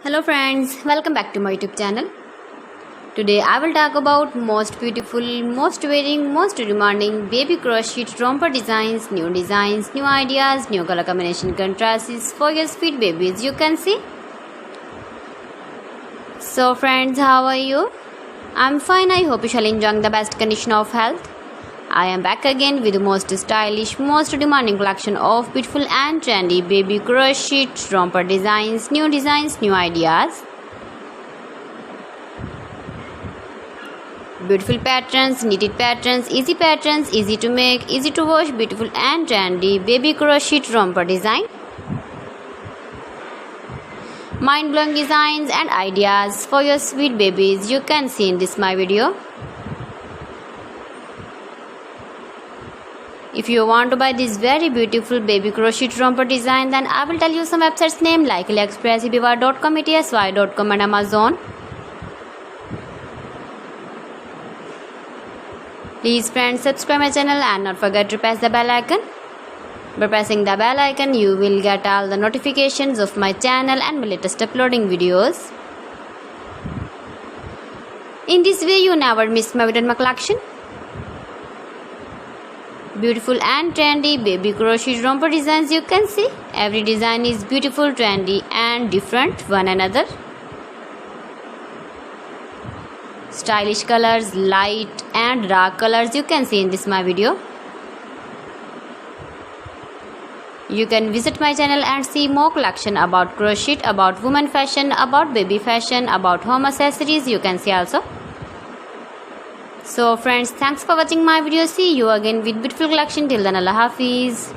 Hello friends, welcome back to my YouTube channel. Today I will talk about most beautiful, most wearing, most demanding baby crochet romper designs, new ideas, new color combination contrasts for your sweet babies. You can see. So friends, how are you? I'm fine. I hope you shall enjoy the best condition of health. I am back again with the most stylish, most demanding collection of beautiful and trendy baby crochet romper designs, new ideas. Beautiful patterns, knitted patterns, easy to make, easy to wash, beautiful and trendy baby crochet romper design. Mind-blowing designs and ideas for your sweet babies you can see in this my video. If you want to buy this very beautiful baby crochet romper design, then I will tell you some websites name like AliExpress, eBay.com, ETSY.com and Amazon. Please friends, subscribe my channel and not forget to press the bell icon. By pressing the bell icon, you will get all the notifications of my channel and my latest uploading videos. In this way, you never miss my video and my collection. Beautiful and trendy baby crochet romper designs you can see. Every design is beautiful, trendy and different one another. Stylish colors, light and dark colors you can see in this my video. You can visit my channel and see more collection about crochet, about women fashion, about baby fashion, about home accessories you can see also. So friends, thanks for watching my video. See you again with beautiful collection. Till then, Allah Hafiz.